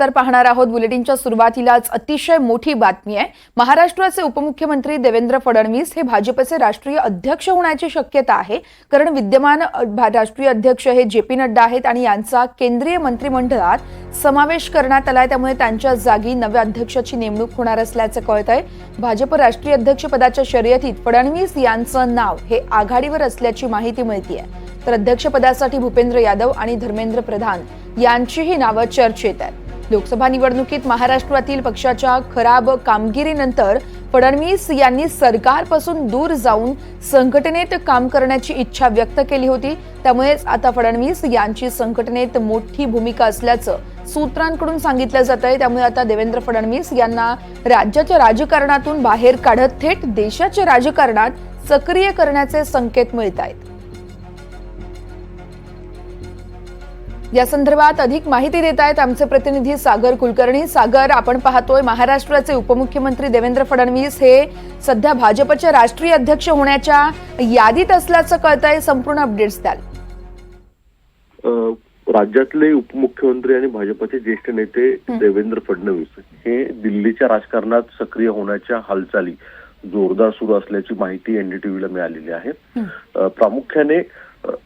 तर पाहणार आहोत बुलेटिनच्या सुरुवातीलाच अतिशय मोठी बातमी आहे। महाराष्ट्राचे उपमुख्यमंत्री देवेंद्र फडणवीस हे भाजपचे राष्ट्रीय अध्यक्ष होण्याची शक्यता आहे। कारण विद्यमान राष्ट्रीय अध्यक्ष हे जे.पी. नड्डा आहेत आणि यांचा केंद्रीय मंत्रिमंडळात समावेश करण्यात आलाय। त्यामुळे त्यांच्या जागी नव्या अध्यक्षाची नेमणूक होणार असल्याचे कळतंय। भाजप राष्ट्रीय अध्यक्ष पदाच्या शर्यतीत फडणवीस यांचं नाव हे आघाडीवर असल्याची माहिती मिळतेय। तर अध्यक्षपदासाठी भूपेंद्र यादव आणि धर्मेंद्र प्रधान यांचीही नावं चर्चेत आहेत। लोकसभा निवडणुकीत महाराष्ट्रातील पक्षाच्या खराब कामगिरीनंतर फडणवीस यांनी सरकारपासून दूर जाऊन संघटनेत काम करण्याची इच्छा व्यक्त केली होती। त्यामुळेच आता फडणवीस यांची संघटनेत मोठी भूमिका असल्याचं सूत्रांकडून सांगितलं जातंय। त्यामुळे आता देवेंद्र फडणवीस यांना राज्याच्या राजकारणातून बाहेर काढत थेट देशाच्या राजकारणात सक्रिय करण्याचे संकेत मिळत आहेत। या संदर्भात अधिक माहिती देत आहेत आमचे प्रतिनिधी सागर कुलकर्णी। सागर, आपण पाहतोय महाराष्ट्राचे उपमुख्यमंत्री देवेंद्र फडणवीस हे सध्या भाजपचे राष्ट्रीय अध्यक्ष होण्याच्या यादीत असल्याचं कळतंय। संपूर्ण अपडेट्स द्याल? राज्यातले उपमुख्यमंत्री आणि भाजपचे ज्येष्ठ नेते देवेंद्र फडणवीस हे दिल्लीच्या राजकारणात सक्रिय होण्याच्या हालचाली जोरदार सुरू असल्याची माहिती एनडीटीव्हीला मिळालेली आहे। प्रामुख्याने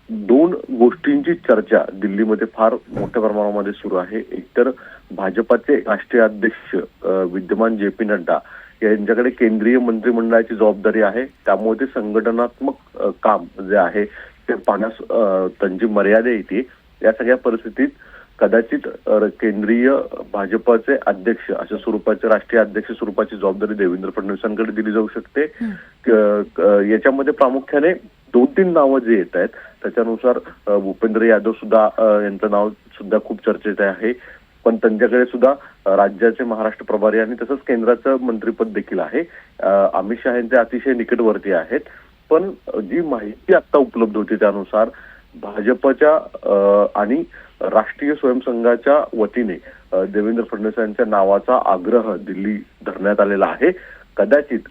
दोन गोष्टींची चर्चा दिल्लीमध्ये फार मोठ्या प्रमाणामध्ये सुरू आहे। एकतर भाजपाचे राष्ट्रीय अध्यक्ष विद्यमान जे.पी. नड्डा यांच्याकडे केंद्रीय मंत्रिमंडळाची जबाबदारी आहे। त्यामुळे ते संघटनात्मक काम जे आहे ते पाहण्यास त्यांची मर्यादा येते। या सगळ्या परिस्थितीत कदाचित केंद्रीय भाजपाचे अध्यक्ष अशा स्वरूपाचे राष्ट्रीय अध्यक्ष स्वरूपाची जबाबदारी देवेंद्र फडणवीसांकडे दिली जाऊ शकते। याच्यामध्ये प्रामुख्याने 2-3 नावं जे येत आहेत त्याच्यानुसार भूपेंद्र यादव सुद्धा यांचं नाव सुद्धा खूप चर्चेत आहे। पण त्यांच्याकडे सुद्धा राज्याचे महाराष्ट्र प्रभारी आणि तसंच केंद्राचं मंत्रिपद देखील आहे। अमित शहा यांचे अतिशय निकटवर्ती आहेत। पण जी माहिती आता उपलब्ध होती त्यानुसार भाजपच्या आणि राष्ट्रीय स्वयंसंघाच्या वतीने देवेंद्र फडणवीस यांच्या नावाचा आग्रह दिल्ली धरण्यात आलेला आहे। कदाचित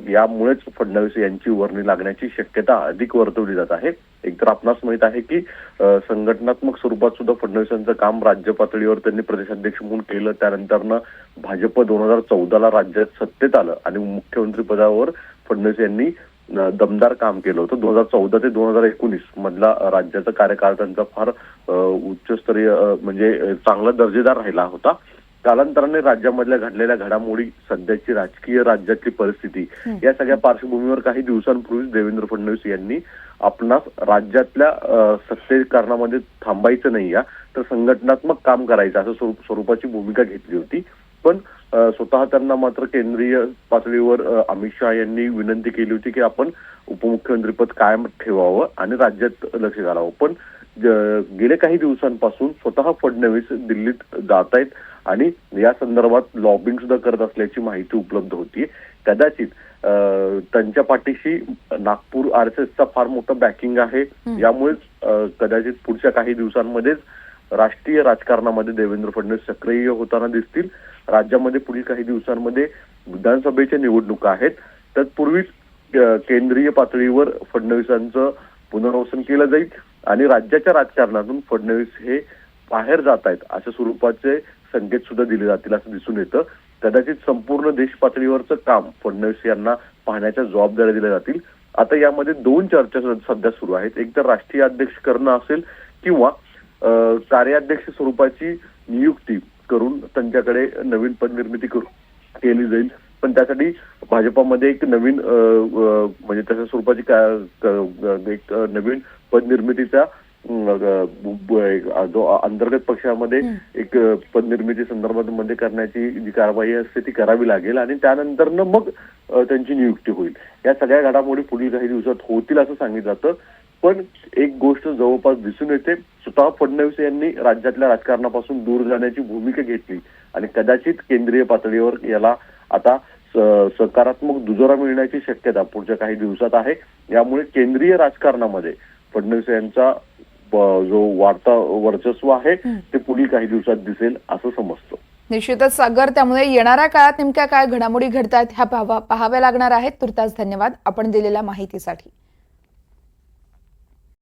यामुळेच फडणवीस यांची वर्णी लागण्याची शक्यता अधिक वर्तवली जात आहे। एकतर आपणास माहित आहे की संघटनात्मक स्वरूपात सुद्धा फडणवीसांचं काम राज्य पातळीवर त्यांनी प्रदेशाध्यक्ष म्हणून केलं। त्यानंतरनं भाजप 2014ला राज्यात सत्तेत आलं आणि मुख्यमंत्री पदावर फडणवीस यांनी दमदार काम केलं होतं। 2014 ते 2019 मधला राज्याचा कार्यकाळ त्यांचा फार उच्चस्तरीय म्हणजे चांगला दर्जेदार राहिला होता। कालांतराने राज्यामधल्या घडलेल्या घडामोडी, सध्याची राजकीय राज्यातली परिस्थिती या सगळ्या पार्श्वभूमीवर काही दिवसांपूर्वीच देवेंद्र फडणवीस यांनी आपणास राज्यातल्या सत्तेकारणामध्ये थांबायचं नाही तर संघटनात्मक काम करायचं असं स्वरूपाची भूमिका घेतली होती। पण स्वतः त्यांना मात्र केंद्रीय पातळीवर अमित शहा यांनी विनंती केली होती की आपण उपमुख्यमंत्रीपद कायम ठेवावं आणि राज्यात लक्ष घालावं। पण गेल्या काही दिवसांपासून स्वतः फडणवीस दिल्लीत जात आहेत आणि या संदर्भात लॉबिंग सुद्धा करत असल्याची माहिती उपलब्ध होती। कदाचित त्यांच्या पाठीशी नागपूर आरएसएसचा फार मोठं बॅकिंग आहे। यामुळेच कदाचित पुढच्या काही दिवसांमध्येच राष्ट्रीय राजकारणामध्ये देवेंद्र फडणवीस सक्रिय होताना दिसतील। राज्यामध्ये पुढील काही दिवसांमध्ये विधानसभेच्या निवडणुका आहेत। तत्पूर्वीच केंद्रीय पातळीवर फडणवीसांचं पुनर्वसन केलं जाईल आणि राज्याच्या राजकारणातून फडणवीस हे बाहेर जात आहेत अशा स्वरूपाचे संकेत सुद्धा दिले जातील असं दिसून येतं। कदाचित संपूर्ण देश पातळीवरचं काम फडणवीस यांना पाहण्याच्या जबाबदाऱ्या दिल्या जातील। आता यामध्ये 2 चर्चा सध्या सुरू आहेत। एक तर राष्ट्रीय अध्यक्ष करणं असेल किंवा कार्याध्यक्ष स्वरूपाची नियुक्ती करून त्यांच्याकडे नवीन पदनिर्मिती केली जाईल। पण त्यासाठी भाजपामध्ये एक नवीन म्हणजे तशा स्वरूपाची एक नवीन पदनिर्मितीचा जो अंतर्गत पक्षामध्ये एक पदनिर्मिती संदर्भामध्ये करण्याची जी कारवाई असते ती करावी लागेल आणि त्यानंतरनं मग त्यांची नियुक्ती होईल। या सगळ्या घडामोडी पुढील काही दिवसात होतील असं सांगितलं जातं। पण एक गोष्ट जवळपास दिसून येते, स्वतः फडणवीस यांनी राज्यातल्या राजकारणापासून दूर जाण्याची भूमिका घेतली आणि कदाचित केंद्रीय पातळीवर याला आता सकारात्मक दुजोरा मिळण्याची शक्यता पुढच्या काही दिवसात आहे। यामुळे केंद्रीय राजकारणामध्ये फडणवीस यांचा जो वाढता वर्चस्व आहे ते पुढील काही दिवसात दिसेल असं समजतं। निश्चितच सागर, त्यामुळे येणाऱ्या काळात नेमक्या काय घडामोडी घडतात ह्या पाहाव्या लागणार आहेत। तुर्तास धन्यवाद आपण दिलेल्या माहितीसाठी।